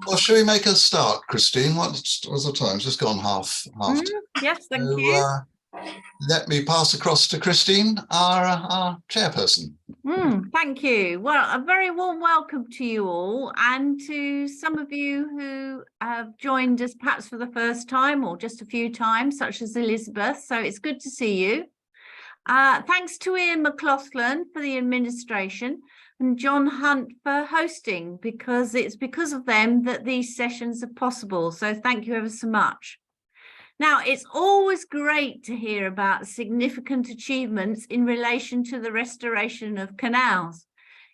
Well, shall we make a start, Christine? What's the time? It's just gone half. Yes, thank you. Let me pass across to Christine, our chairperson. Thank you. Well, a very warm welcome to you all, and to some of you who have joined us perhaps for the first time or just a few times, such as Elizabeth. So it's good to see you. Thanks to Ian McLaughlin for the administration and John Hunt for hosting, because it's because of them that these sessions are possible. So thank you ever so much. Now, it's always great to hear about significant achievements in relation to the restoration of canals,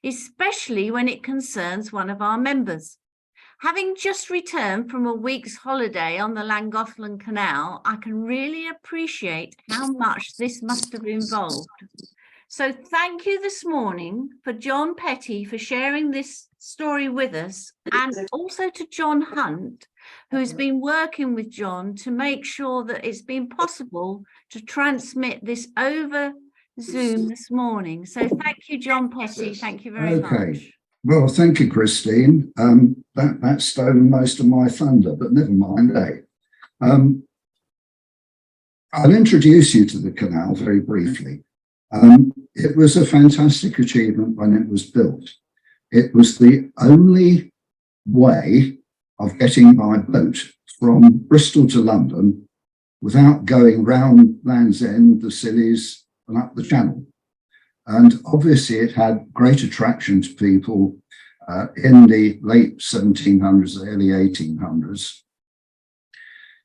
especially when it concerns one of our members. Having just returned from a week's holiday on the Llangollen Canal, I can really appreciate how much this must have involved. So thank you this morning for John Petty for sharing this story with us, and also to John Hunt, who's been working with John to make sure that it's been possible to transmit this over Zoom this morning. So thank you, John Petty. Thank you very much. Well, thank you, Christine. That's stolen most of my thunder, but never mind, I'll introduce you to the canal very briefly. It was a fantastic achievement when it was built. It was the only way of getting by boat from Bristol to London without going round Land's End, the Scillies, and up the Channel. And obviously it had great attraction to people in the late 1700s, early 1800s.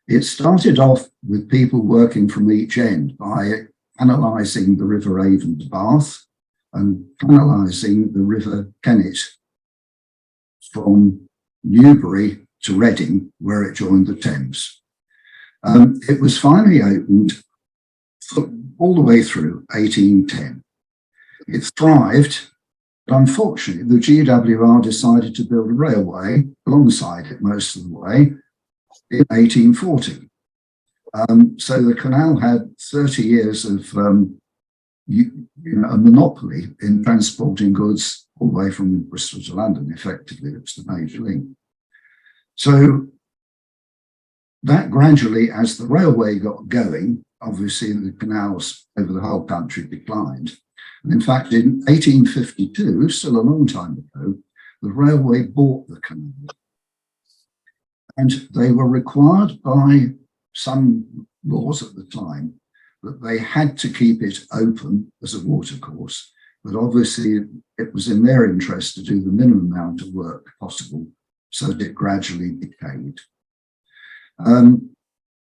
It started off with people working from each end by canalising the River Avon to Bath and canalising the River Kennet from Newbury to Reading, where it joined the Thames. It was finally opened all the way through 1810. It thrived, but unfortunately the GWR decided to build a railway alongside it most of the way in 1840. So the canal had 30 years of a monopoly in transporting goods all the way from Bristol to London. Effectively, it was the major link. So that gradually, as the railway got going, obviously the canals over the whole country declined. And in fact, in 1852, still a long time ago, the railway bought the canal. And they were required by some laws at the time that they had to keep it open as a watercourse. But obviously, it was in their interest to do the minimum amount of work possible, so that it gradually decayed.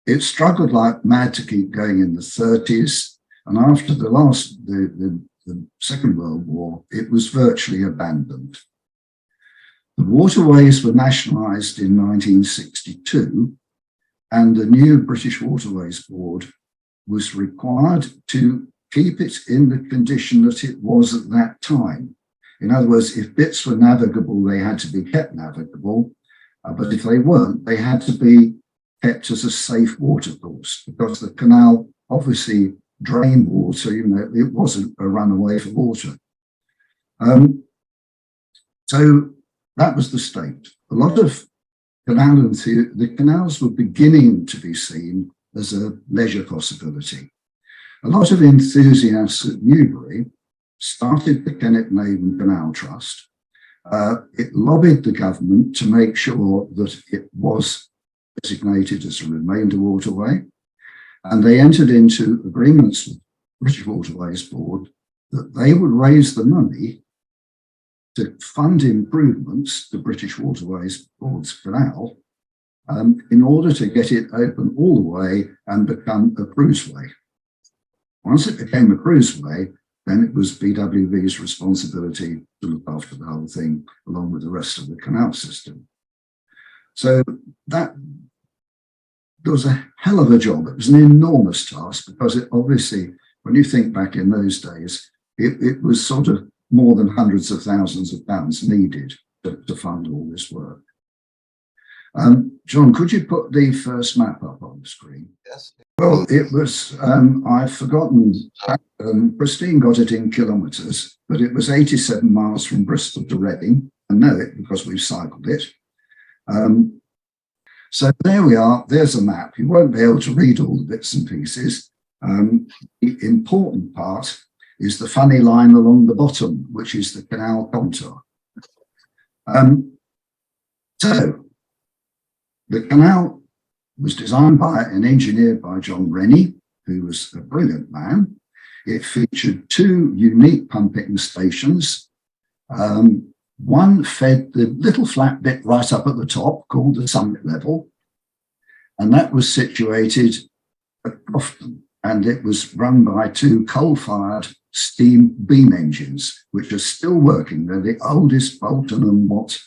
It struggled like mad to keep going in the 30s. And after the Second World War, it was virtually abandoned. The waterways were nationalised in 1962, and the new British Waterways Board was required to keep it in the condition that it was at that time. In other words, if bits were navigable, they had to be kept navigable, but if they weren't, they had to be kept as a safe watercourse, because the canal obviously drained water, it wasn't a runaway for water. So that was the state. A lot of the canals were beginning to be seen as a leisure possibility. A lot of enthusiasts at Newbury started the Kennet and Avon Canal Trust. It lobbied the government to make sure that it was designated as a remainder waterway. And they entered into agreements with the British Waterways Board that they would raise the money to fund improvements to British Waterways Board's canal in order to get it open all the way and become a cruiseway. Once it became a cruiseway, then it was BWV's responsibility to look after the whole thing along with the rest of the canal system. So that was a hell of a job. It was an enormous task, because it obviously, when you think back in those days, it was sort of more than hundreds of thousands of pounds needed to fund all this work. John, could you put the first map up on the screen? Yes. Well, it was, I've forgotten, Christine got it in kilometres, but it was 87 miles from Bristol to Reading. I know it because we've cycled it. So there we are. There's a map. You won't be able to read all the bits and pieces. The important part is the funny line along the bottom, which is the canal contour. So the canal was designed by and engineered by John Rennie, who was a brilliant man. It featured two unique pumping stations. One fed the little flat bit right up at the top called the summit level, and that was situated at Crofton, and it was run by two coal-fired steam beam engines, which are still working. They're the oldest Bolton and Watt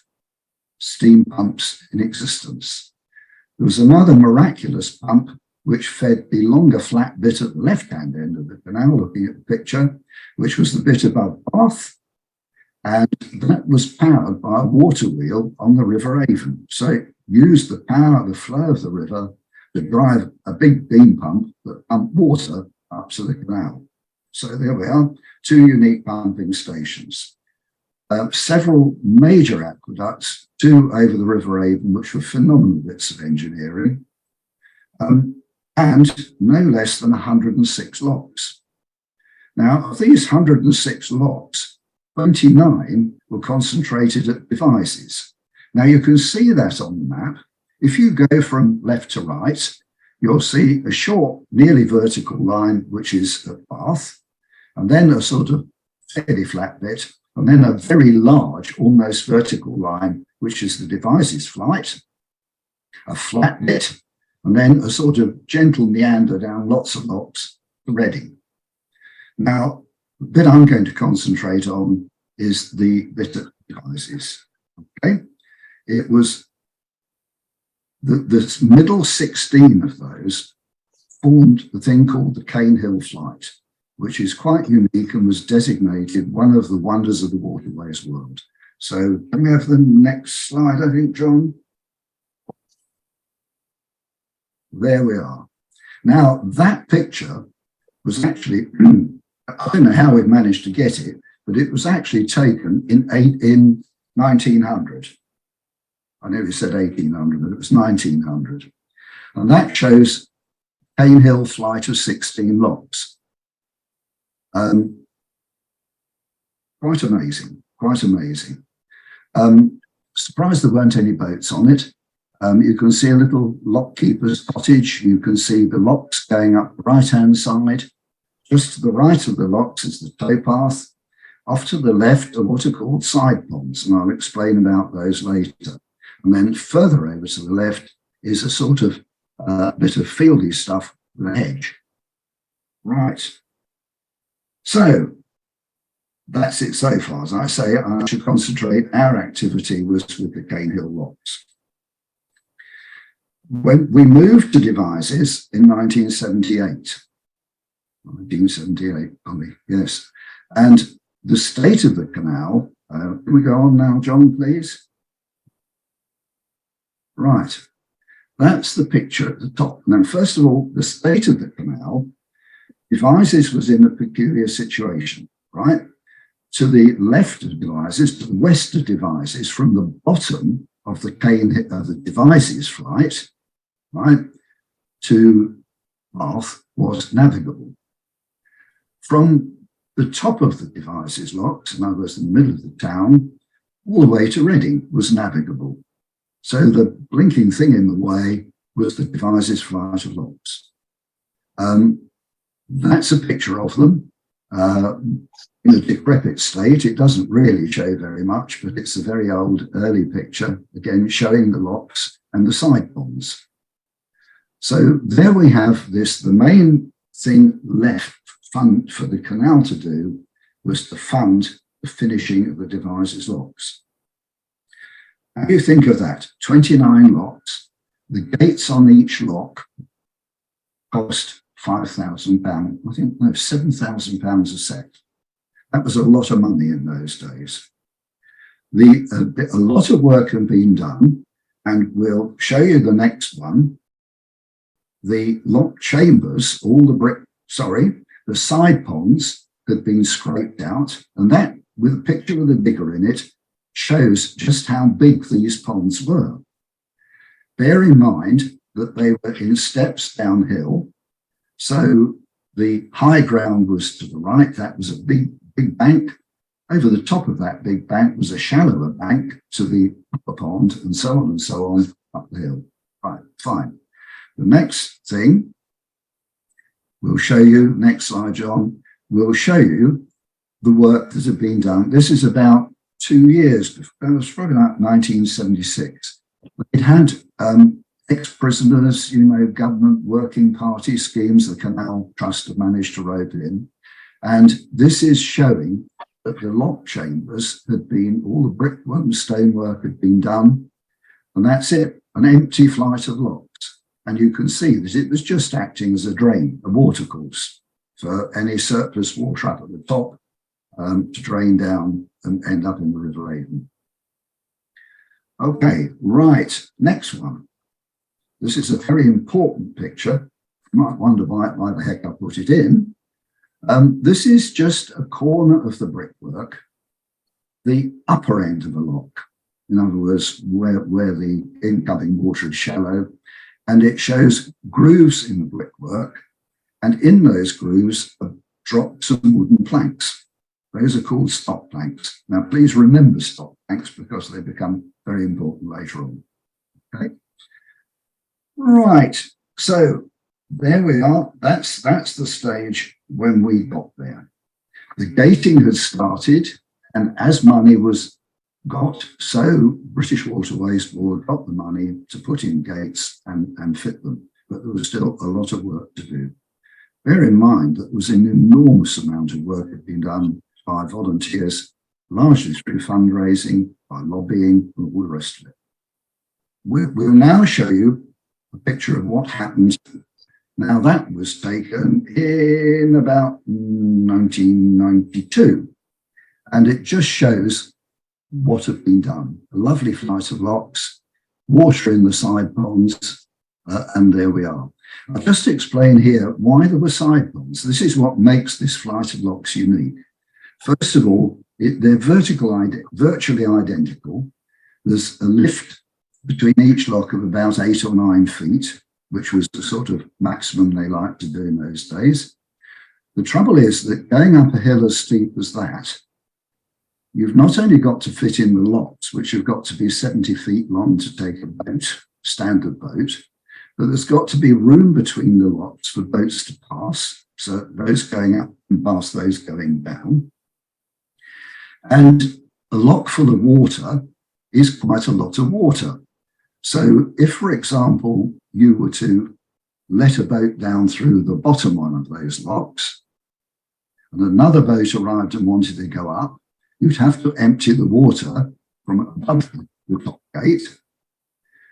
steam pumps in existence. There was another miraculous pump which fed the longer flat bit at the left-hand end of the canal, looking at the picture, which was the bit above Bath, and that was powered by a water wheel on the River Avon. So it used the power, the flow of the river to drive a big beam pump that pumped water up to the canal. So there we are, two unique pumping stations. Several major aqueducts, two over the River Avon, which were phenomenal bits of engineering, and no less than 106 locks. Now, of these 106 locks, 29 were concentrated at Devizes. Now, you can see that on the map. If you go from left to right, you'll see a short, nearly vertical line, which is at Bath, and then a sort of fairly flat bit, and then a very large, almost vertical line, which is the Devizes flight, a flat bit, and then a sort of gentle meander down lots of locks to Reading. Now, the bit I'm going to concentrate on is the bit at Devizes. Okay, it was the middle 16 of those formed the thing called the Cane Hill Flight, which is quite unique and was designated one of the wonders of the waterways world. So can we have the next slide, I think, John? There we are. Now, that picture was actually, I don't know how we've managed to get it, but it was actually taken in 1900. I nearly said 1800, but it was 1900. And that shows Cane Hill flight of 16 locks. Quite amazing, quite amazing. Surprised there weren't any boats on it. You can see a little lockkeeper's cottage. You can see the locks going up the right-hand side. Just to the right of the locks is the towpath. Off to the left are what are called side ponds, and I'll explain about those later. And then further over to the left is a sort of bit of fieldy stuff with a hedge. Right. So that's it so far. As I say, I should concentrate. Our activity was with the Cane Hill locks. When we moved to Devizes in 1978, yes, and the state of the canal, can we go on now, John, please? Right, that's the picture at the top. Now, first of all, the state of the canal, Devizes was in a peculiar situation, right? To the left of Devizes, to the west of Devizes, from the bottom of the Devizes flight, right, to Bath was navigable. From the top of the Devizes locks, in other words, in the middle of the town, all the way to Reading was navigable. So the blinking thing in the way was the Devizes flight of locks. That's a picture of them in a decrepit state. It doesn't really show very much, but it's a very old, early picture, again, showing the locks and the side ponds. So there we have this. The main thing left for the canal to do was to fund the finishing of the Devizes locks. How do you think of that? 29 locks. The gates on each lock cost £5,000. I think, no, £7,000 a set. That was a lot of money in those days. A lot of work had been done, and we'll show you the next one. The lock chambers, the side ponds had been scraped out, and that, with a picture with a digger in it, shows just how big these ponds were. bear in mind that they were in steps downhill. So the high ground was to the right. That was a big bank. Over the top of that big bank was a shallower bank to the upper pond, and so on up the hill. Right, fine. The next thing we'll show you, next slide, John, we'll show you the work that had been done. This is about 2 years, it was probably about 1976. It had ex-prisoners, government working party schemes, the Canal Trust had managed to rope in. And this is showing that the lock chambers had been, all the brickwork and stonework had been done. And that's it, an empty flight of locks. And you can see that it was just acting as a drain, a watercourse for any surplus water up at the top to drain down and end up in the River Avon. Okay, right, next one. This is a very important picture. You might wonder why the heck I put it in. This is just a corner of the brickwork, the upper end of a lock. In other words, where the incoming water is shallow, and it shows grooves in the brickwork, and in those grooves are dropped some wooden planks. Those are called stop planks. Now, please remember stop planks because they become very important later on. Okay. Right. So there we are. That's the stage when we got there. The gating had started, and as money was got, so British Waterways Board got the money to put in gates and fit them. But there was still a lot of work to do. Bear in mind that there was an enormous amount of work had been done by volunteers, largely through fundraising, by lobbying, and all the rest of it. We'll now show you a picture of what happened. Now, that was taken in about 1992, and it just shows what had been done. A lovely flight of locks, water in the side ponds, and there we are. I'll just explain here why there were side ponds. This is what makes this flight of locks unique. First of all, they're virtually identical. There's a lift between each lock of about 8 or 9 feet, which was the sort of maximum they liked to do in those days. The trouble is that going up a hill as steep as that, you've not only got to fit in the locks, which have got to be 70 feet long to take a boat, standard boat, but there's got to be room between the locks for boats to pass, so those going up and past those going down. And a lock full of water is quite a lot of water. So if, for example, you were to let a boat down through the bottom one of those locks, and another boat arrived and wanted to go up, you'd have to empty the water from above the top gate.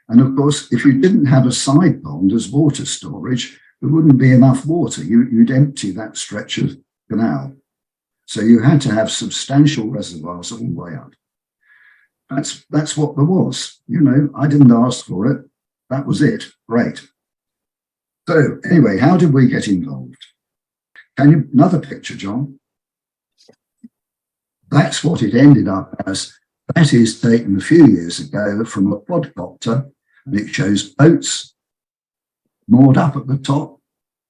And of course, if you didn't have a side pond as water storage, there wouldn't be enough water. You'd empty that stretch of canal. So you had to have substantial reservoirs all the way up. That's what there was. I didn't ask for it. That was it. Great. So anyway, how did we get involved? Another picture, John? That's what it ended up as. That is taken a few years ago from a quadcopter, and it shows boats moored up at the top,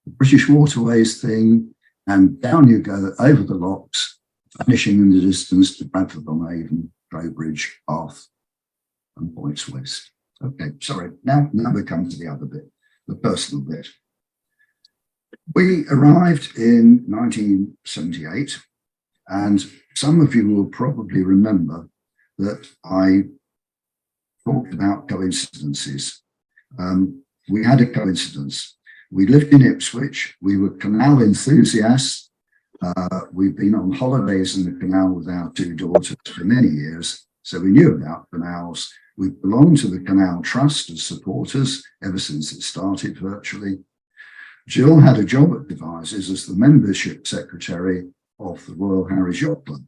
the British Waterways thing, and down you go over the locks, vanishing in the distance to Bradford-on-Avon, Trowbridge, Bath, and Points West. Okay, sorry. Now we come to the other bit, the personal bit. We arrived in 1978, and some of you will probably remember that I talked about coincidences. We had a coincidence. We lived in Ipswich. We were canal enthusiasts. We've been on holidays in the canal with our 2 daughters for many years, so we knew about canals. We belonged to the Canal Trust as supporters ever since it started virtually. Jill had a job at Devizes as the membership secretary of the Royal Harry's Yacht Club.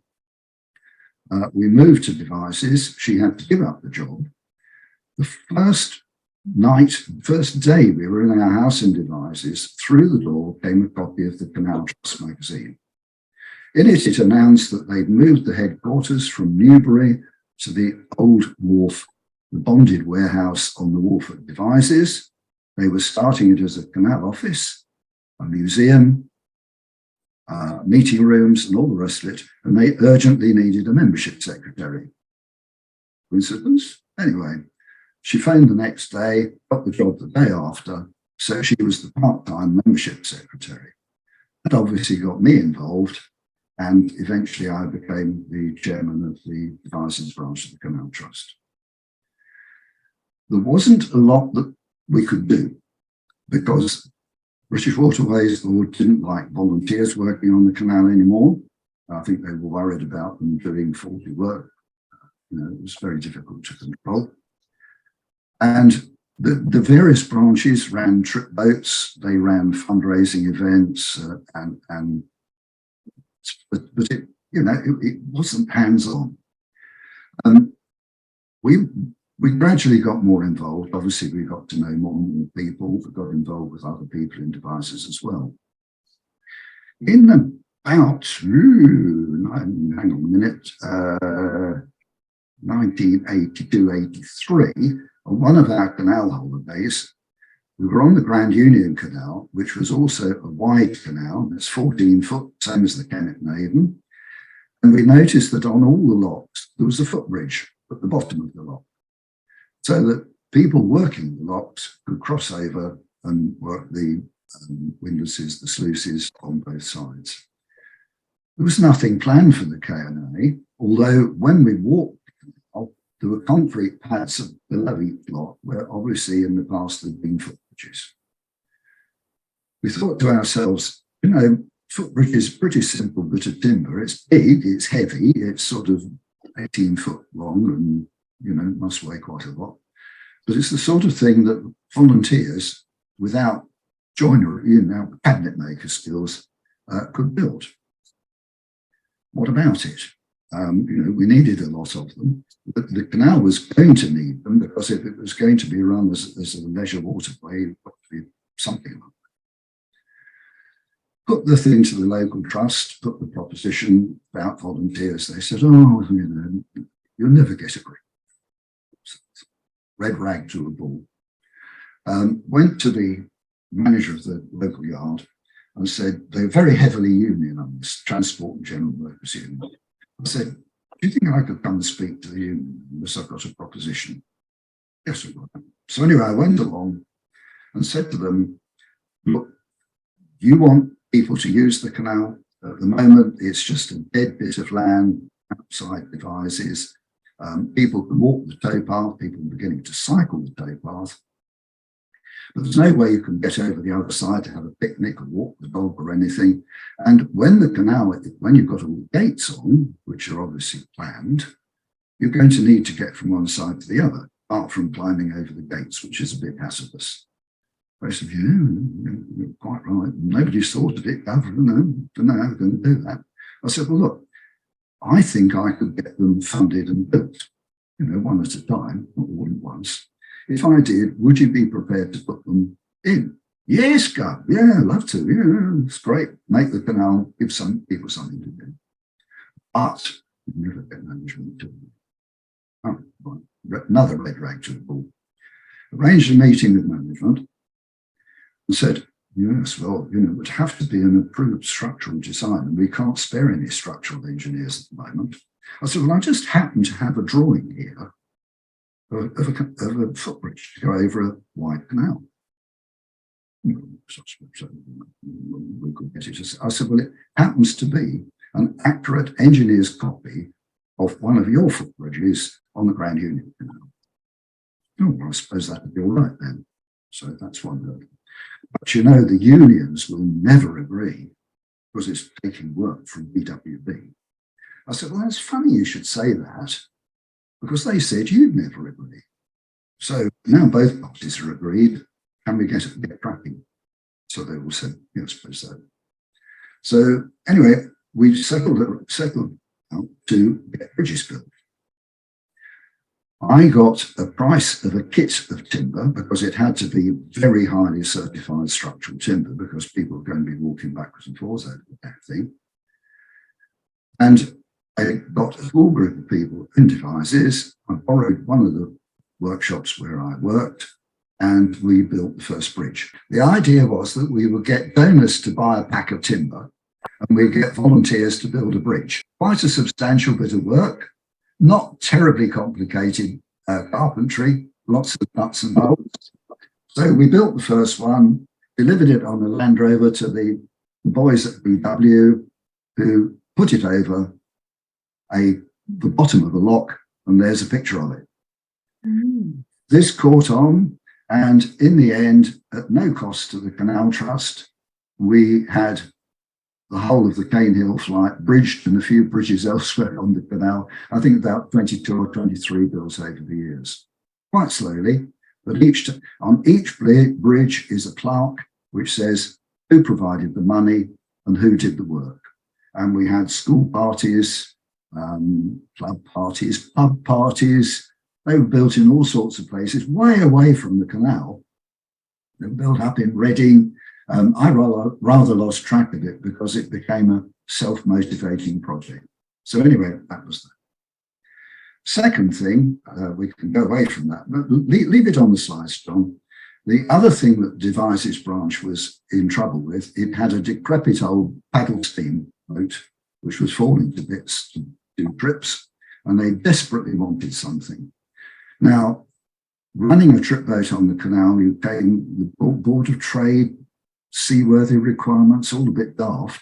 We moved to Devizes. She had to give up the job. The first day we were in our house in Devizes, through the door came a copy of the Canal Trust magazine. In it, it announced that they'd moved the headquarters from Newbury to the Old Wharf the bonded warehouse on the wharf at Devizes. They were starting it as a canal office, a museum, meeting rooms and all the rest of it, and they urgently needed a membership secretary. Coincidence? Anyway, she phoned the next day, got the job the day after, so she was the part-time membership secretary. That obviously got me involved, and eventually I became the chairman of the Devizes branch of the Canal Trust. There wasn't a lot that we could do because British Waterways Board didn't like volunteers working on the canal anymore. I think they were worried about them doing faulty work. It was very difficult to control. And the various branches ran trip boats, they ran fundraising events, but it, it wasn't hands-on. We gradually got more involved. Obviously, we got to know more and more people. We got involved with other people in Devizes as well. In about, hang on a minute, 1982-83, on one of our canal holidays, we were on the Grand Union Canal, which was also a wide canal. It's 14 foot, same as the Kennet and Avon. And we noticed that on all the locks, there was a footbridge at the bottom of the lock, so that people working the locks could cross over and work the windlasses, the sluices on both sides. There was nothing planned for the K&A, although when we walked the canal, there were concrete pads below each lock where obviously in the past there'd been footbridges. We thought to ourselves, footbridge is a pretty simple bit of timber. It's big, it's heavy, it's sort of 18 foot long and must weigh quite a lot. But it's the sort of thing that volunteers, without joinery, cabinet maker skills, could build. What about it? We needed a lot of them. But the canal was going to need them because if it was going to be run as a leisure waterway, it got to be something like that. Put the thing to the local trust, put the proposition about volunteers. They said, oh, you'll never get a grip. Red rag to a bull. Went to the manager of the local yard and said, they're very heavily unionised, Transport and General Workers Union. I said, do you think I could come and speak to the union unless I've got a proposition? Yes, I will. So anyway, I went along and said to them, look, you want people to use the canal. At the moment, it's just a dead bit of land outside Devizes. People can walk the towpath, people are beginning to cycle the towpath, but there's no way you can get over the other side to have a picnic or walk the dog or anything. And when the canal, when you've got all the gates on, which are obviously planned, you're going to need to get from one side to the other, apart from climbing over the gates, which is a bit hazardous. I said, you're quite right. Nobody's thought of it. I don't know how we're going to do that. I said, well, look, I think I could get them funded and built, one at a time, not all at once. If I did, would you be prepared to put them in? Yes, Gov. Yeah, I'd love to. Yeah, it's great. Make the canal, give some people something to do. But you never get management to do it. Oh, right. Another red rag to the bull. Arranged a meeting with management and said, yes, well, it would have to be an approved structural design, and we can't spare any structural engineers at the moment. I said, well, I just happen to have a drawing here of a footbridge to go over a wide canal. So we could get it. I said, well, it happens to be an accurate engineer's copy of one of your footbridges on the Grand Union Canal. Oh, well, I suppose that would be all right then. So that's one hurdle. But the unions will never agree because it's taking work from BWB. I said, well, that's funny you should say that because they said you'd never agree. So now both parties are agreed. Can we get cracking? So they all said, yes, I suppose so. So anyway, we settled out to get bridges built. I got a price of a kit of timber because it had to be very highly certified structural timber because people are going to be walking backwards and forwards over that thing. And I got a small group of people in Devizes. I borrowed one of the workshops where I worked, and we built the first bridge. The idea was that we would get donors to buy a pack of timber and we'd get volunteers to build a bridge. Quite a substantial bit of work, not terribly complicated carpentry, lots of nuts and bolts. So we built the first one, delivered it on a Land Rover to the boys at BW, who put it over the bottom of the lock, and there's a picture of it. Mm. This caught on, and in the end, at no cost to the Canal Trust, we had the whole of the Cane Hill flight bridged and a few bridges elsewhere on the canal. I think about 22 or 23 built over the years. Quite slowly, but on each bridge is a plaque which says who provided the money and who did the work. And we had school parties, club parties, pub parties. They were built in all sorts of places, way away from the canal. They were built up in Reading. I rather lost track of it because it became a self-motivating project. So anyway, that was that. Second thing, we can go away from that, but leave it on the slides, John. The other thing that Devizes branch was in trouble with, it had a decrepit old paddle steam boat, which was falling to bits to do trips, and they desperately wanted something. Now, running a trip boat on the canal, you came the Board of Trade, seaworthy requirements, all a bit daft.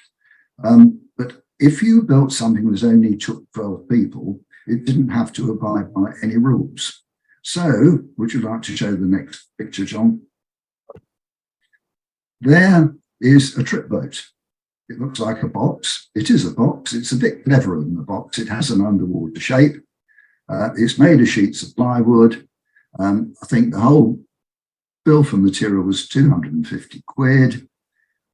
But if you built something that only took 12 people, it didn't have to abide by any rules. So, would you like to show the next picture, John? There is a trip boat. It looks like a box. It is a box. It's a bit cleverer than a box. It has an underwater shape. It's made of sheets of plywood. I think the whole bill for material was 250 quid.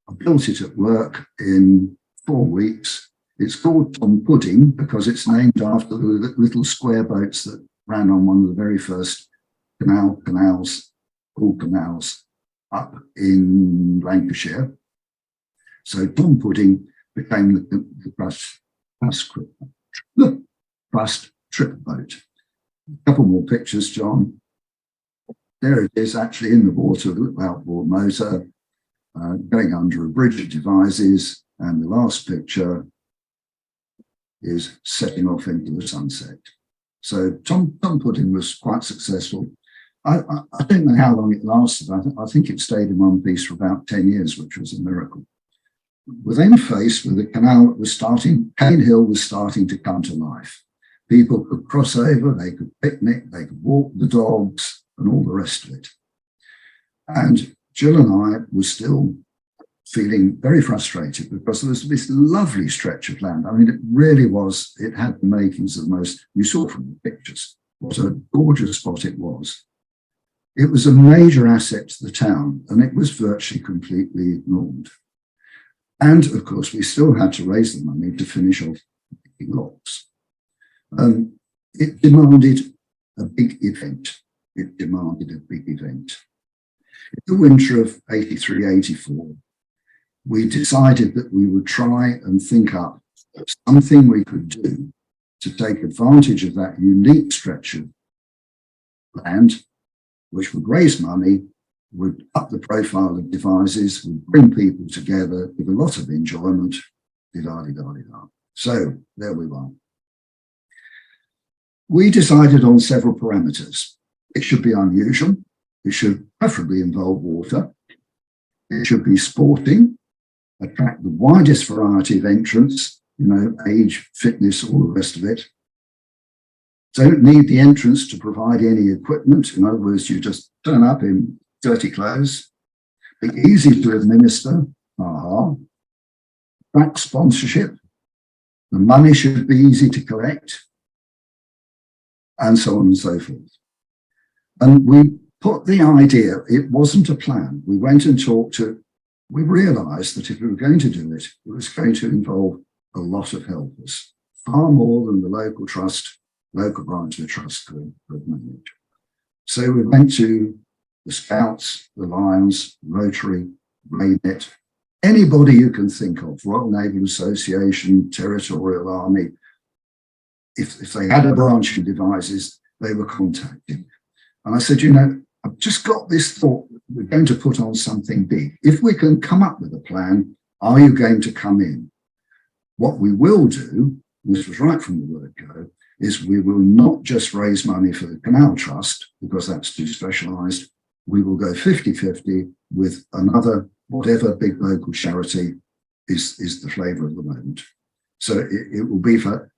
I built it at work in 4 weeks. It's called Tom Pudding because it's named after the little square boats that ran on one of the very first canals up in Lancashire. So Tom Pudding became the crust trip boat. A couple more pictures, John. There it is, actually in the water, the little outboard motor, going under a bridge at Devizes, and the last picture is setting off into the sunset. So Tom Pudding was quite successful. I don't know how long it lasted. I think it stayed in one piece for about 10 years, which was a miracle. We're then faced with a canal that was Cane Hill was starting to come to life. People could cross over, they could picnic, they could walk the dogs, and all the rest of it. And Jill and I were still feeling very frustrated because there was this lovely stretch of land. I mean, it really was, it had the makings of the most, you saw from the pictures, what a gorgeous spot it was. It was a major asset to the town, and it was virtually completely ignored. And of course, we still had to raise the money to finish off the locks. It demanded a big event. In the winter of 83-84, we decided that we would try and think up something we could do to take advantage of that unique stretch of land, which would raise money, would up the profile of Devizes, would bring people together with a lot of enjoyment. So there we are. We decided on several parameters. It should be unusual. It should preferably involve water. It should be sporting, attract the widest variety of entrants, age, fitness, all the rest of it. Don't need the entrance to provide any equipment. In other words, you just turn up in dirty clothes. Be easy to administer. Attract sponsorship. The money should be easy to collect. And so on and so forth. And we put the idea, it wasn't a plan. We went and talked to, we realized that if we were going to do it, it was going to involve a lot of helpers, far more than the local branch of the trust could manage. So we went to the Scouts, the Lions, Rotary, Raynet, anybody you can think of, Royal Naval Association, Territorial Army. If they had a branch in Devizes, they were contacted. And I said, you know, I've just got this thought that we're going to put on something big. If we can come up with a plan, are you going to come in? What we will do, this was right from the word go, is we will not just raise money for the Canal Trust, because that's too specialised. We will go 50-50 with another, whatever big local charity is the flavour of the moment. So it will be for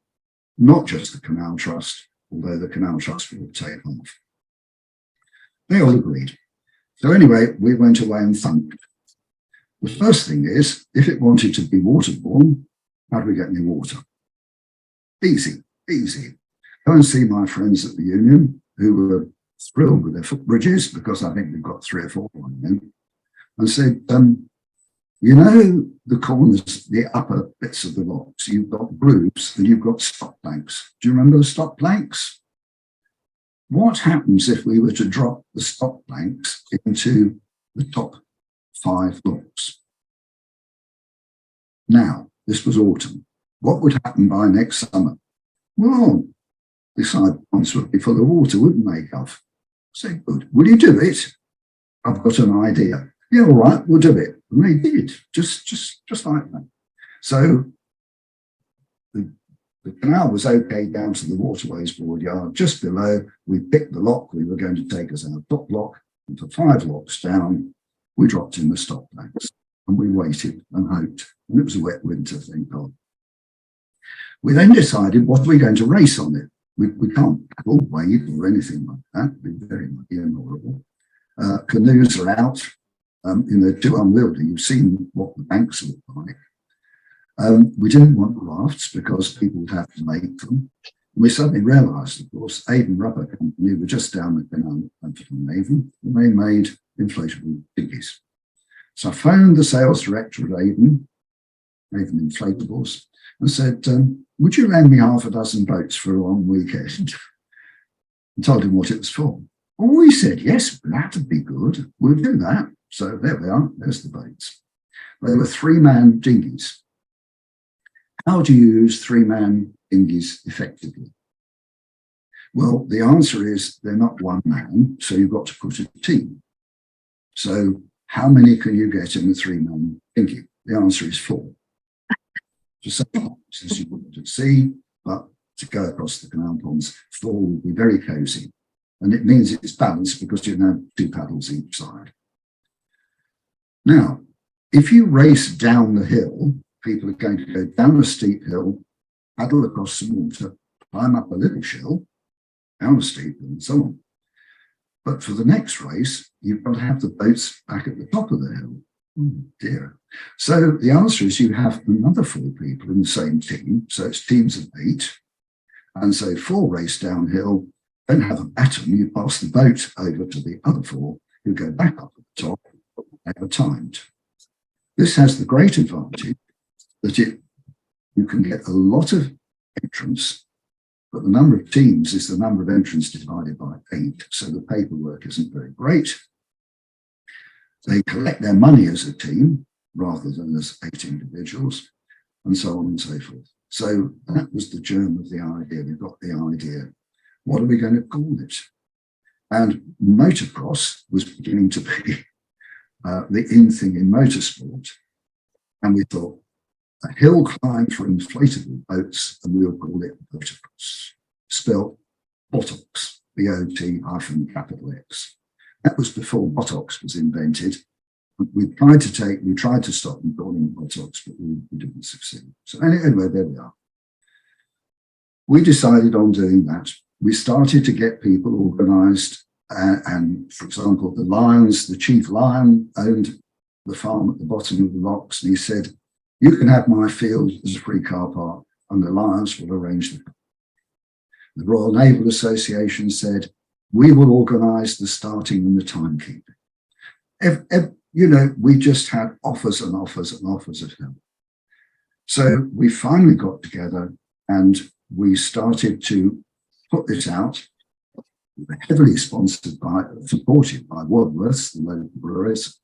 not just the Canal Trust, although the Canal Trust will take off. They all agreed. So anyway, we went away and thunked. The first thing is, if it wanted to be waterborne, how do we get any water? Easy, easy. Go and see my friends at the union, who were thrilled with their footbridges, because I think we've got 3 or 4 on them, and said, you know, the corners, the upper bits of the locks, you've got grooves and you've got stop planks. Do you remember the stop planks? What happens if we were to drop the stop planks into the top 5 locks? Now, this was autumn. What would happen by next summer? Well, the side ponds would be full of water, wouldn't they, Gov? I said, good. Will you do it? I've got an idea. Yeah, all right, we'll do it. And they did, just like that. So the canal was okay down to the waterways board yard. Just below, we picked the lock we were going to take as our top lock, and for 5 locks down, we dropped in the stop planks and we waited and hoped. And it was a wet winter, thank God. We then decided, what are we going to race on it? We can't paddle, wade, or anything like that. It'd be very muddy and horrible. Canoes are out. They're too unwieldy. You've seen what the banks look like. We didn't want rafts because people would have to make them. And we suddenly realised, of course, Avon Rubber Company were just down the canal from Avon, and they made inflatable dinghies. So I phoned the sales director at Avon Inflatables, and said, would you lend me half a dozen boats for a long weekend? And told him what it was for. Oh, he said, yes, that'd be good. We'll do that. So there we are. There's the boats. They were 3-man dinghies. How do you use 3-man dinghies effectively? Well, the answer is they're not 1 man, so you've got to put a team. So how many can you get in the 3-man dinghy? The answer is 4. To some as you wouldn't at sea, but to go across the canal ponds, 4 would be very cosy. And it means it's balanced because you have 2 paddles each side. Now, if you race down the hill, people are going to go down a steep hill, paddle across some water, climb up a little hill, down a steep hill, and so on. But for the next race, you've got to have the boats back at the top of the hill. Oh dear. So the answer is you have another 4 people in the same team. So it's teams of 8. And so 4 race downhill, don't have a baton. You pass the boat over to the other 4 who go back up at the top. They are timed. This has the great advantage that you can get a lot of entrants, but the number of teams is the number of entrants divided by 8. So the paperwork isn't very great. They collect their money as a team rather than as 8 individuals, and so on and so forth. So that was the germ of the idea. We got the idea. What are we going to call it? And motocross was beginning to be the in thing in motorsport. And we thought, a hill climb for inflatable boats, and we'll call it motocross. Spelled Botox, B-O-T-X. That was before Botox was invented. We tried to stop them calling it Botox, but we didn't succeed. So anyway, there we are. We decided on doing that. We started to get people organised, and for example, the Lions, the chief lion owned the farm at the bottom of the locks, and he said, you can have my field as a free car park, and the Lions will arrange the car. The Royal Naval Association said, we will organise the starting and the timekeeping. You know, we just had offers and offers and offers of help. So we finally got together and we started to put this out, heavily supported by Wadworth's, the local breweries.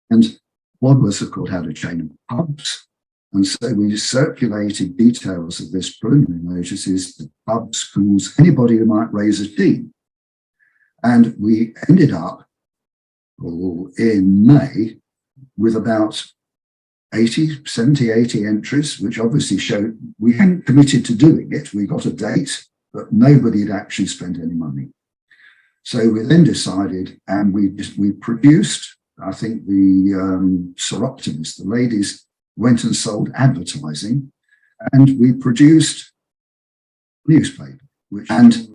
And Wadworth, of course, had a chain of pubs. And so we circulated details of this preliminary notices to pubs, schools, anybody who might raise a team. And we ended up in May with about 70, 80 entries, which obviously showed we hadn't committed to doing it. We got a date, but nobody had actually spent any money. So we then decided, and we produced, I think the Soroptimist, the ladies went and sold advertising, and we produced newspaper, and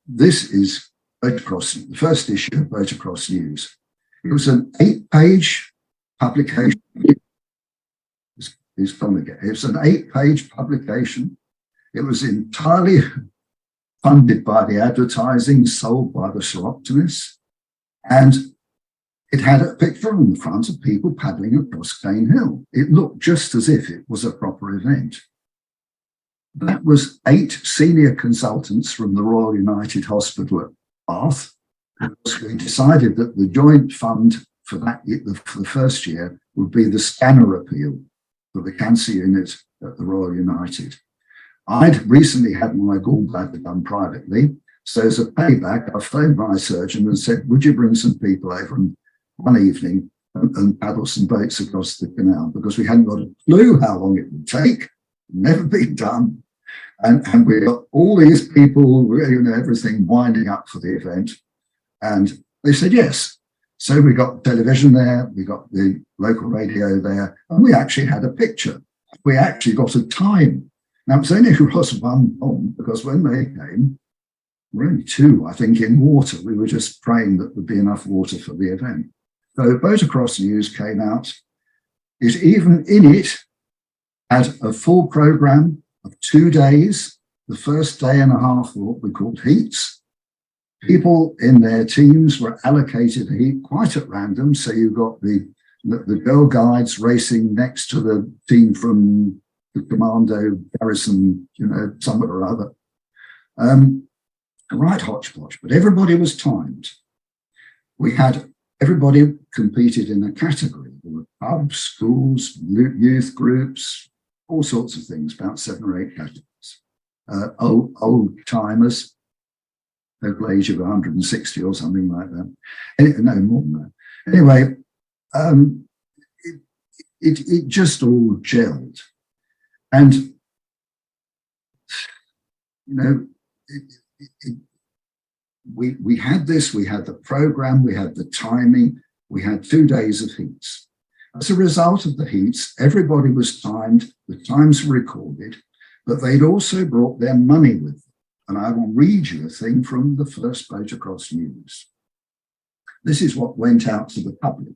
this is Boatacross, the first issue of Boatacross News. It was an 8-page publication. It's gone again. It was an 8-page publication. It was entirely funded by the advertising sold by the Soroptimists, and it had a picture on the front of people paddling across Cane Hill. It looked just as if it was a proper event. That was 8 senior consultants from the Royal United Hospital at Bath. We decided that the joint fund for the first year would be the scanner appeal for the cancer unit at the Royal United. I'd recently had my gallbladder done privately, so as a payback, I phoned my surgeon and said, would you bring some people over one evening and paddle some boats across the canal, because we hadn't got a clue how long it would take, never been done. And we got all these people, everything winding up for the event. And they said yes. So we got television there, we got the local radio there, and we actually had a picture. We actually got a time. Now, it was only across one pond, because when they came, we're only 2, I think, in water. We were just praying that there'd be enough water for the event. So Boatacross News came out. It even in it had a full programme of 2 days. The first day and a half were what we called heats. People in their teams were allocated a heat quite at random. So you got the girl guides racing next to the team from the commando garrison, somewhere or other. Right hodgepodge, but everybody was timed. We had everybody competed in a category. There were pubs, schools, youth groups, all sorts of things, about 7 or 8 categories. Old timers, total age of 160 or something like that. No, more than that. Anyway, it just all gelled. And, we had this, we had the program, we had the timing, we had 2 days of heats. As a result of the heats, everybody was timed, the times were recorded, but they'd also brought their money with them. And I will read you a thing from the first Boatacross News. This is what went out to the public.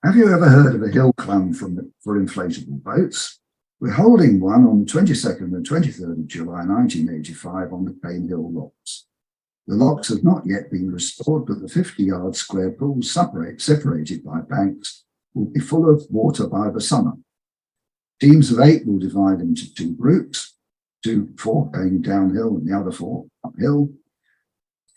Have you ever heard of a hill club for inflatable boats? We're holding one on the 22nd and 23rd of July 1985 on the Cane Hill locks. The locks have not yet been restored, but the 50-yard square pool separated by banks will be full of water by the summer. Teams of 8 will divide into 2 groups, 4 going downhill and the other 4 uphill.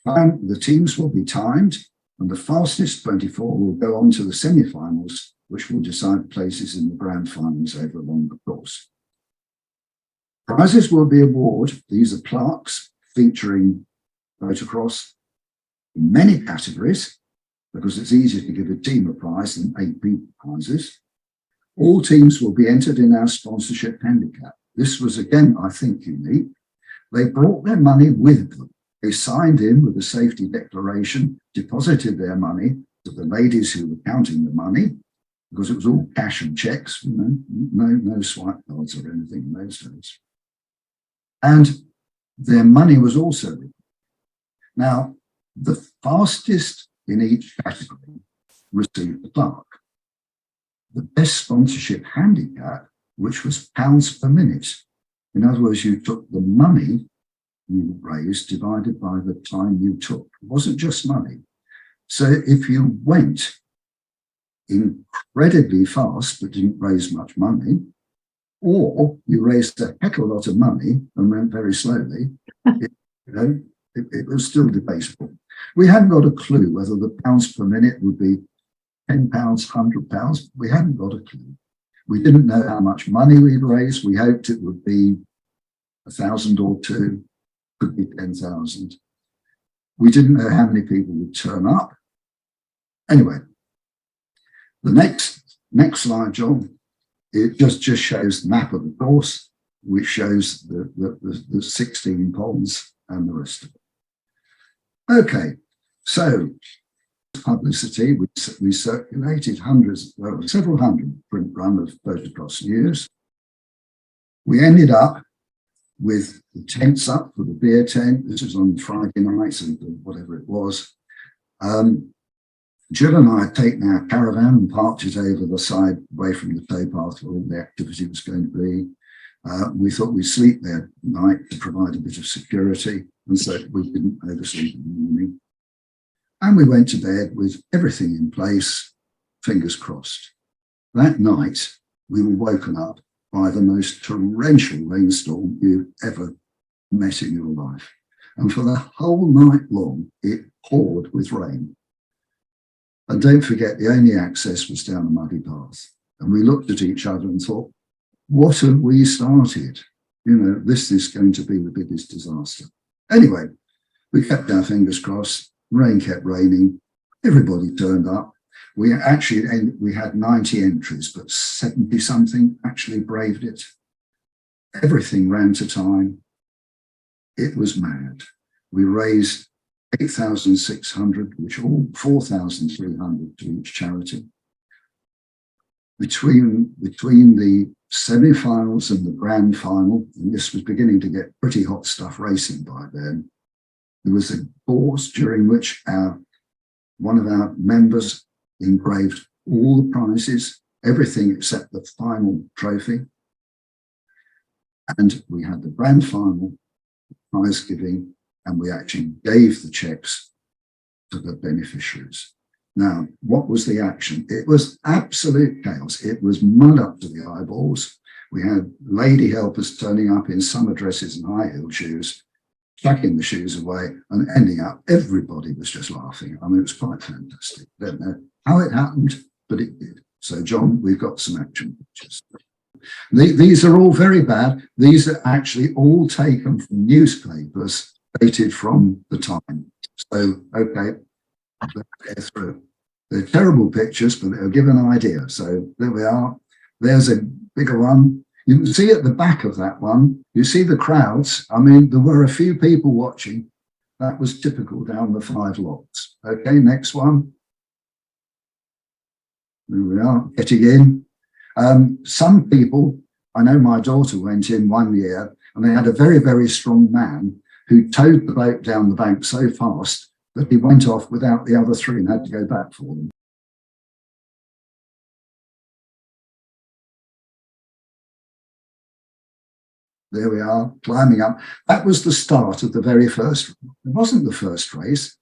The teams will be timed, and the fastest 24 will go on to the semi-finals, which will decide places in the grand finals over a longer course. Prizes will be awarded. These are plaques featuring Boatacross in many categories, because it's easier to give a team a prize than 8 people prizes. All teams will be entered in our sponsorship handicap. This was, again, I think, unique. They brought their money with them. They signed in with a safety declaration, deposited their money to the ladies who were counting the money, because it was all cash and checks, no swipe cards or anything in those days. And their money was also with them. Now, the fastest in each category received the plaque. The best sponsorship handicap, which was pounds per minute. In other words, you took the money you raised divided by the time you took. It wasn't just money. So if you went incredibly fast but didn't raise much money, or you raised a heck of a lot of money and went very slowly, it was still debatable. We hadn't got a clue whether the pounds per minute would be £10, £100. We hadn't got a clue. We didn't know how much money we'd raise. We hoped it would be 1,000 or 2, could be 10,000. We didn't know how many people would turn up. Anyway, the next slide, John, it just shows the map of the course, which shows the 16 ponds and the rest of it. Okay, so publicity, we circulated several hundred print run of photographs news. We ended up with the tents up for the beer tent. This was on Friday night and whatever it was. Jill and I had taken our caravan and parked it over the side away from the towpath where all the activity was going to be. We thought we'd sleep there at night to provide a bit of security, and so we didn't oversleep in the morning. And we went to bed with everything in place, fingers crossed. That night, we were woken up by the most torrential rainstorm you've ever met in your life. And for the whole night long, it poured with rain. And don't forget, the only access was down a muddy path. And we looked at each other and thought, what have we started? You know, this is going to be the biggest disaster. Anyway, we kept our fingers crossed. Rain kept raining. Everybody turned up. We had 90 entries, but 70 something actually braved it. Everything ran to time. It was mad. We raised 8,600, which all 4,300 to each charity. Between the semi-finals and the grand final, and this was beginning to get pretty hot stuff racing by then, there was a course during which one of our members engraved all the prizes, everything except the final trophy. And we had the grand final, prize giving, and we actually gave the cheques to the beneficiaries. Now, what was the action? It was absolute chaos. It was mud up to the eyeballs. We had lady helpers turning up in summer dresses and high-heeled shoes, chucking the shoes away and ending up, everybody was just laughing. I mean, it was quite fantastic. I don't know how it happened, but it did. So, John, we've got some action pictures. These are all very bad. These are actually all taken from newspapers dated from the time. So, okay, let's go through. They're terrible pictures, but they'll give an idea. So there we are. There's a bigger one. You can see at the back of that one, you see the crowds. I mean, there were a few people watching. That was typical down the 5 locks. Okay, next one. There we are, getting in. Some people, I know my daughter went in one year and they had a very, very strong man who towed the boat down the bank so fast that he went off without the other 3 and had to go back for them. There we are, climbing up. That was the start of the very first. It wasn't the first race.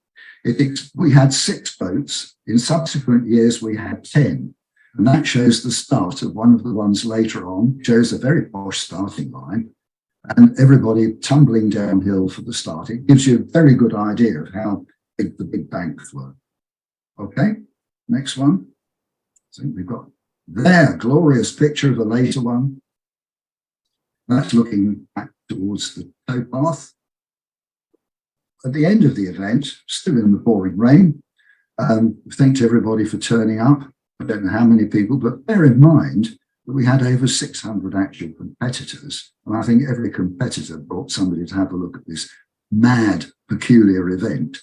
We had 6 boats. In subsequent years, we had 10. And that shows the start of one of the ones later on, shows a very posh starting line, and everybody tumbling downhill for the start. It gives you a very good idea of how big the big banks were. Okay, next one. So we've got there, glorious picture of the later one. That's looking back towards the towpath. At the end of the event, still in the pouring rain, thank to everybody for turning up. I don't know how many people, but bear in mind that we had over 600 actual competitors. And I think every competitor brought somebody to have a look at this mad, peculiar event.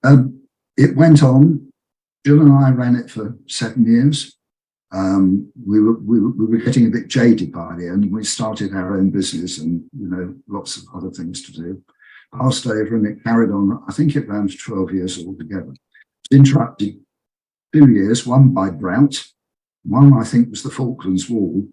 It went on. Jill and I ran it for 7 years. We were getting a bit jaded by the end. We started our own business and, you know, lots of other things to do. Passed over and it carried on. I think it ran for 12 years altogether. Interrupted 2 years, one by drought. One, I think, was the Falklands War,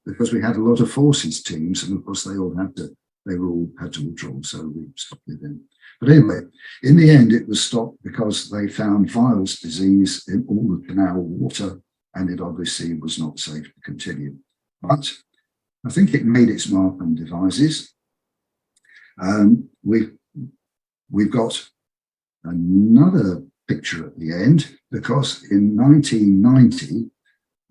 because we had a lot of forces teams, and of course they all had to withdraw, so we stopped with them. But anyway, in the end, it was stopped because they found Viles disease in all the canal water, and it obviously was not safe to continue. But I think it made its mark on devices. We've got another picture at the end, because in 1990,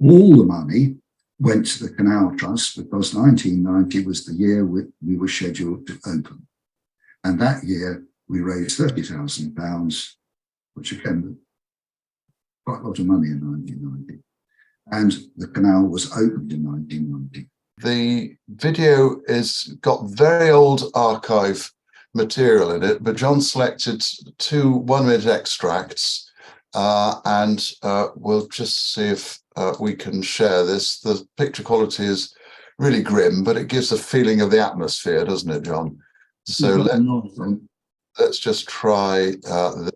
all the money went to the Canal Trust, because 1990 was the year we were scheduled to open. And that year we raised £30,000, which again, quite a lot of money in 1990. And the canal was opened in 1990. The video is got very old archive material in it, but John selected two 1-minute extracts, and we'll just see if we can share this. The picture quality is really grim, but it gives a feeling of the atmosphere, doesn't it, John? So let's just try this.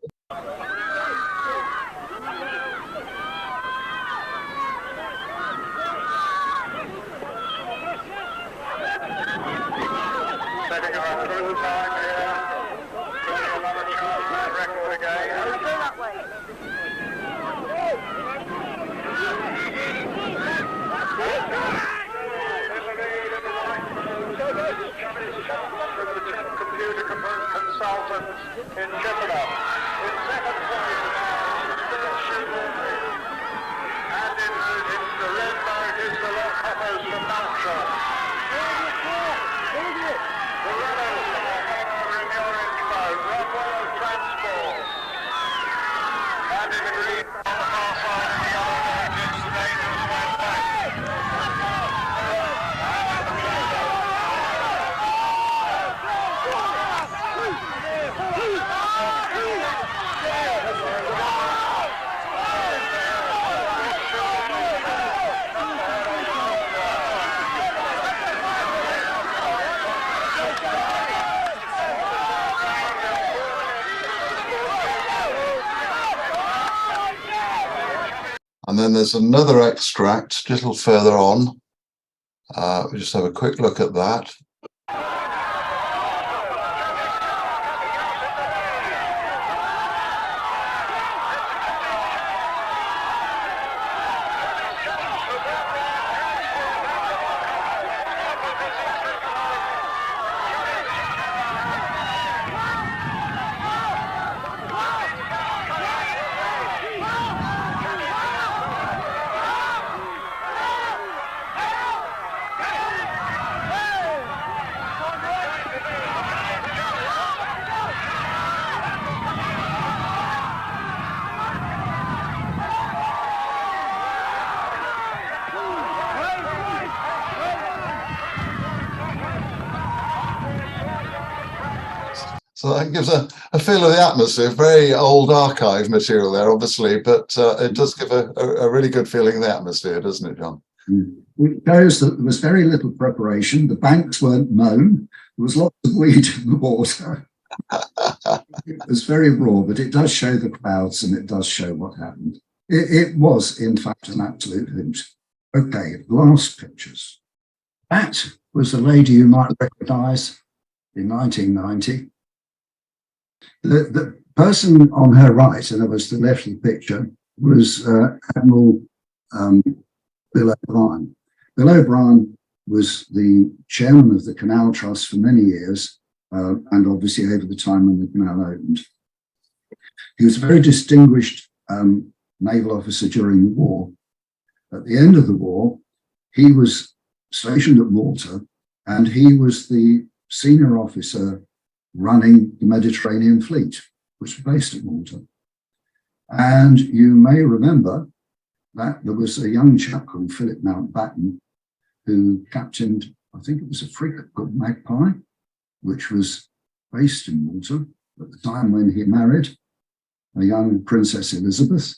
In Jupiter. In second place, and in the red boat is the Lock Hoppers from Melkshire. The runners are in the orange boat, Rockwell Transport. And in the green on the far side of the yellow boat is the Dangerous West Bank. And then there's another extract a little further on. We'll just have a quick look at that. So that gives a feel of the atmosphere. Very old archive material there, obviously, but it does give a really good feeling of the atmosphere, doesn't it, John? It shows that there was very little preparation. The banks weren't mown. There was lots of weed in the water. It was very raw, but it does show the crowds and it does show what happened. It was, in fact, an absolute hoot. Okay, last pictures. That was a lady you might recognise in 1990. The person on her right, and it was the left of the picture, was Admiral Bill O'Brien. Bill O'Brien was the chairman of the Canal Trust for many years, and obviously over the time when the canal opened. He was a very distinguished naval officer during the war. At the end of the war, he was stationed at Malta, and he was the senior officer running the Mediterranean Fleet, which was based at Malta. And you may remember that there was a young chap called Philip Mountbatten who captained, I think it was a frigate called Magpie, which was based in Malta at the time when he married a young Princess Elizabeth.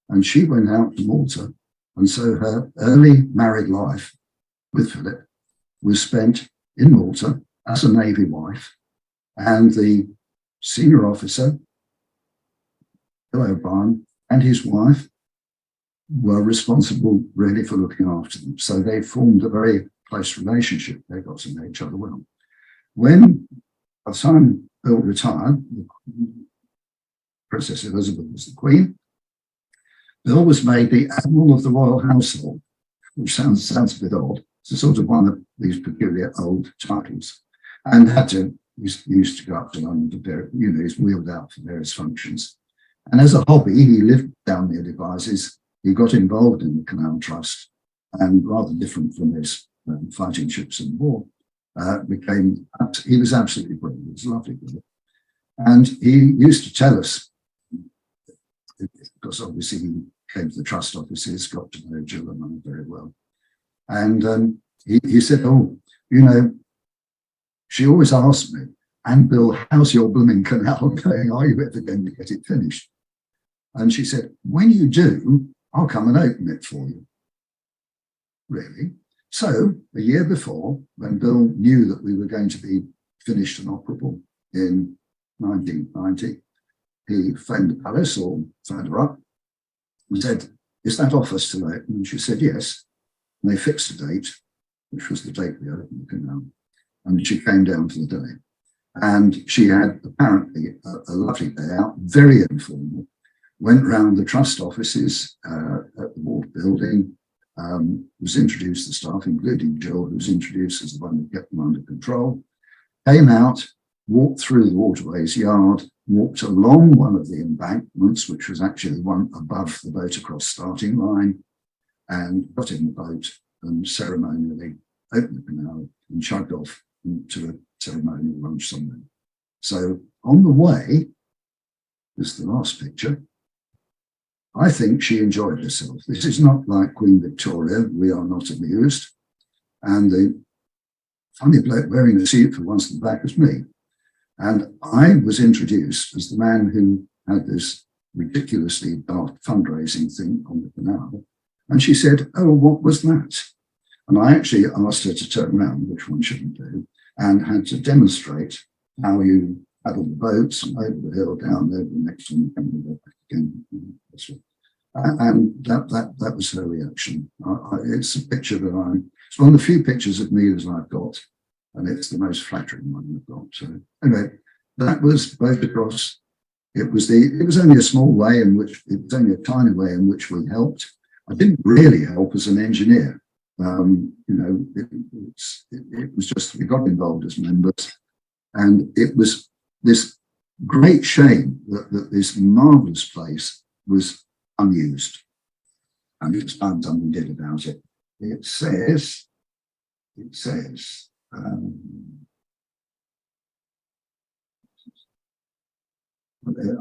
And she went out to Malta. And so her early married life with Philip was spent in Malta as a Navy wife. And the senior officer, Bill O'Brien, and his wife were responsible really for looking after them. So they formed a very close relationship. They got to know each other well. When, by the time Bill retired, Princess Elizabeth was the Queen, Bill was made the Admiral of the Royal Household, which sounds a bit odd. It's a sort of one of these peculiar old titles, and used to go up to London to bear, he's wheeled out for various functions. And as a hobby, he lived down near Devizes. He got involved in the Canal Trust, and rather different from his fighting ships in the war, he was absolutely brilliant. It was lovely. And he used to tell us, because obviously he came to the trust offices, got to know Jill and I very well. And he said, oh, you know, she always asked me, and Bill, how's your blooming canal going? Are you ever going to get it finished? And she said, when you do, I'll come and open it for you. Really? So a year before, when Bill knew that we were going to be finished and operable in 1990, he phoned the palace or phoned her up and said, is that office still open? And she said, yes. And they fixed a date, which was the date we opened the canal. And she came down for the day. And she had apparently a lovely day out, very informal, went round the trust offices at the water building, was introduced to the staff, including Jill, who was introduced as the one who kept them under control, came out, walked through the waterways yard, walked along one of the embankments, which was actually the one above the boat across starting line, and got in the boat and ceremonially opened the canal and chugged off to a ceremonial lunch somewhere. So on the way, this is the last picture, I think she enjoyed herself. This is not like Queen Victoria, we are not amused. And the funny bloke wearing the suit for once in the back was me. And I was introduced as the man who had this ridiculously daft fundraising thing on the canal. And she said, oh, what was that? And I actually asked her to turn around, which one shouldn't do, and had to demonstrate how you paddle the boats and over the hill, down there, the next one, and go back again. And that was her reaction. It's a picture that it's one of the few pictures of me that I've got, and it's the most flattering one I've got. So anyway, that was both across. It was only a small way in which, it was only a tiny way in which we helped. I didn't really help as an engineer. You know, it was just, we got involved as members, and it was this great shame that this marvelous place was unused, and it's time something did about it. It says, I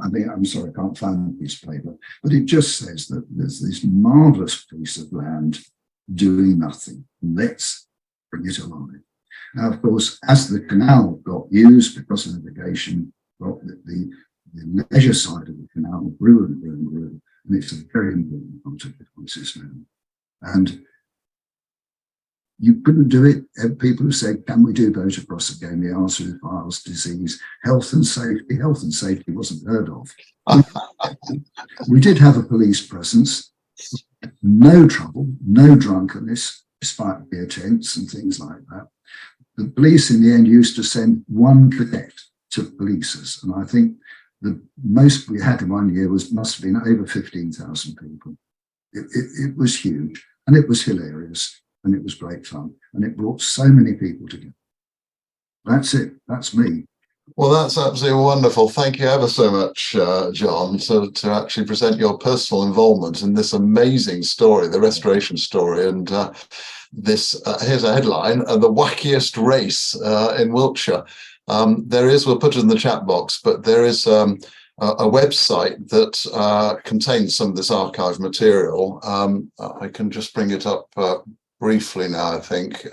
mean, I'm sorry, I can't find the piece of paper, but it just says that there's this marvelous piece of land doing nothing. Let's bring it alive. Now, of course, as the canal got used because of navigation, the leisure side of the canal grew and grew and grew, and it's a very important part of the crisis now. And you couldn't do it. People who said, can we do boat across again? The answer is violence, disease, health and safety. Health and safety wasn't heard of. We did have a police presence, no trouble, no drunkenness, despite beer tents and things like that. The police in the end used to send one cadet to police us. And I think the most we had in 1 year must have been over 15,000 people. It was huge, and it was hilarious, and it was great fun, and it brought so many people together. That's it. That's me. Well, that's absolutely wonderful. Thank you ever so much, John, to actually present your personal involvement in this amazing story, the restoration story. And this here's a headline: the wackiest race in Wiltshire. We'll put it in the chat box, but there is a website that contains some of this archive material. I can just bring it up briefly now, I think.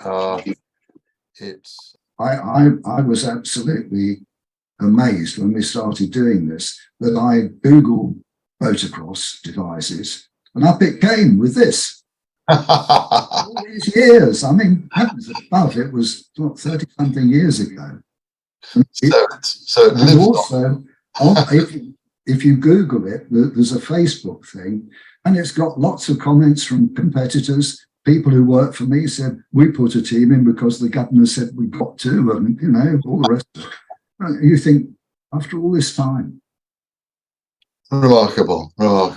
I was absolutely amazed when we started doing this, that I Googled motocross devices, and up it came with this. All these years, I mean, heavens above, it was 30-something years ago. So it lives also, if you Google it, there's a Facebook thing, and it's got lots of comments from competitors. People who work for me said, we put a team in because the governor said we got to, and, you know, all the rest of it. You think, after all this time. Remarkable. Yeah.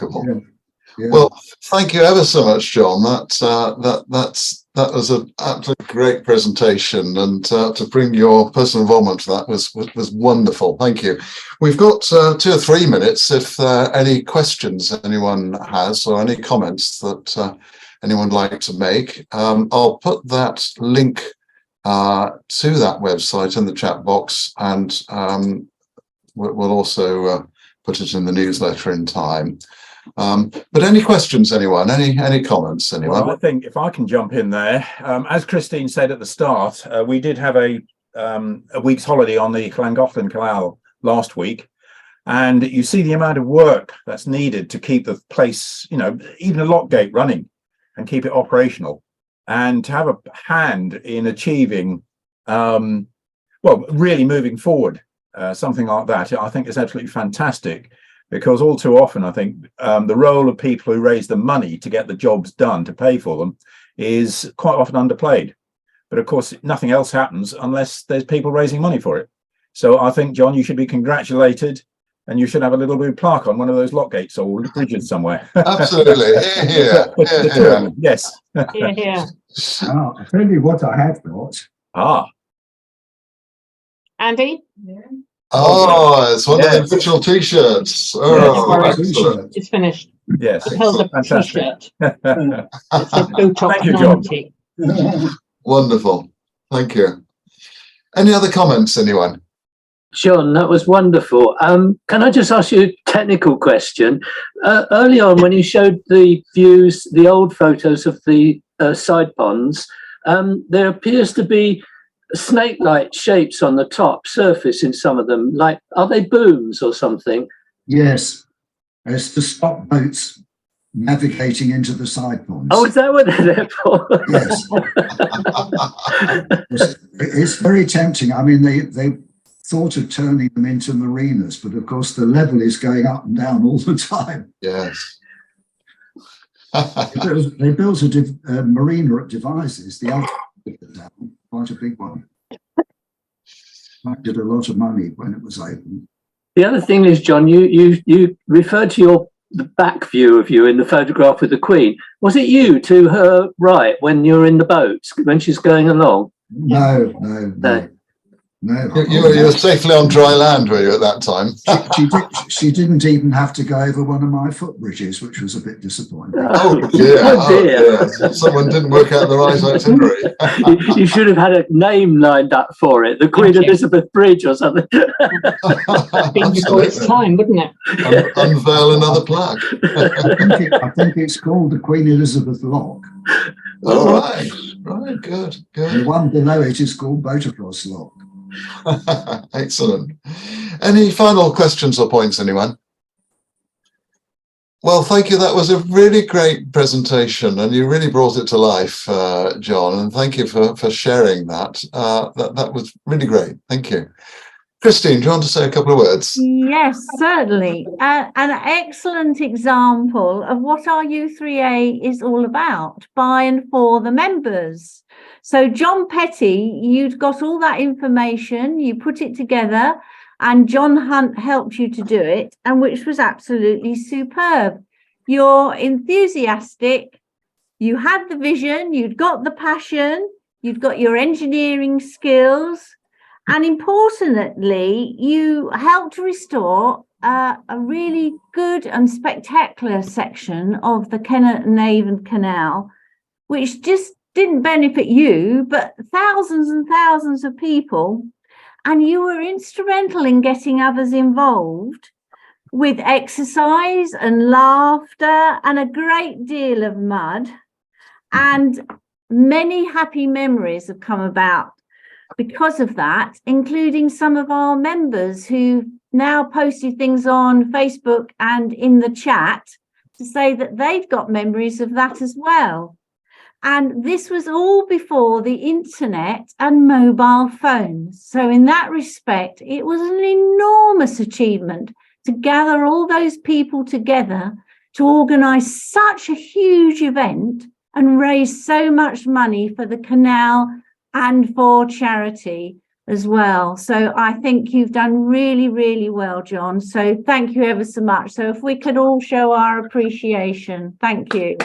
Yeah. Well, thank you ever so much, John. That was an absolutely great presentation, and to bring your personal involvement to that was wonderful. Thank you. We've got 2 or 3 minutes if any questions anyone has or any comments that anyone would like to make. I'll put that link to that website in the chat box, and we'll also put it in the newsletter in time. But any questions, anyone? Any comments, anyone? Well, I think if I can jump in there, as Christine said at the start, we did have a week's holiday on the Llangollen Canal last week, and you see the amount of work that's needed to keep the place, even a lock gate running and keep it operational, and to have a hand in achieving, really moving forward, something like that. I think is absolutely fantastic. Because all too often, I think the role of people who raise the money to get the jobs done, to pay for them, is quite often underplayed. But of course, nothing else happens unless there's people raising money for it. So I think, John, you should be congratulated, and you should have a little blue plaque on one of those lock gates or bridges somewhere. Absolutely. Yeah. Yes. Yeah. I'll tell you what I have got. Andy? Oh, it's one of the original T-shirts. Oh, Yes. excellent. It's finished. Yes. It held a Fantastic. T-shirt. It said Blue Top Thank you, John. 90. Wonderful. Thank you. Any other comments, anyone? John, that was wonderful. Can I just ask you a technical question? Early on, when you showed the views, the old photos of the side ponds, there appears to be snake-like shapes on the top surface in some of them. Like, are they booms or something? Yes, it's to stop boats navigating into the side ponds. Oh, is that what they're there for? Yes. It's very tempting. I mean, they thought of turning them into marinas, but of course the level is going up and down all the time. Yes. They built a marina at Devizes, the other down, quite a big one. That did a lot of money when it was open. The other thing is, John, you referred to the back view of you in the photograph with the Queen. Was it you to her right when you're in the boat, when she's going along? No. You were safely on dry land, were you, at that time? She didn't even have to go over one of my footbridges, which was a bit disappointing. Oh dear. Someone didn't work out the right itinerary. You should have had a name lined up for it, the Queen Elizabeth Bridge or something. Been before its time, wouldn't it? Unveil another plaque. I think it's called the Queen Elizabeth Lock. All right, good. The one below it is called Boatacross Lock. Excellent. Any final questions or points, anyone? Well, thank you. That was a really great presentation, and you really brought it to life, John. And thank you for sharing that. That was really great. Thank you. Christine, do you want to say a couple of words? Yes, certainly. An excellent example of what our U3A is all about, by and for the members. So John Petty, you'd got all that information, you put it together, and John Hunt helped you to do it, and which was absolutely superb. You're enthusiastic, you had the vision, you'd got the passion, you'd got your engineering skills, and importantly, you helped restore a really good and spectacular section of the Kennet and Avon Canal, which just didn't benefit you, but thousands and thousands of people. And you were instrumental in getting others involved with exercise and laughter and a great deal of mud. And many happy memories have come about because of that, including some of our members who now posted things on Facebook and in the chat to say that they've got memories of that as well. And this was all before the internet and mobile phones. So in that respect, it was an enormous achievement to gather all those people together to organise such a huge event and raise so much money for the canal and for charity as well. So I think you've done really, really well, John. So thank you ever so much. So if we could all show our appreciation, thank you.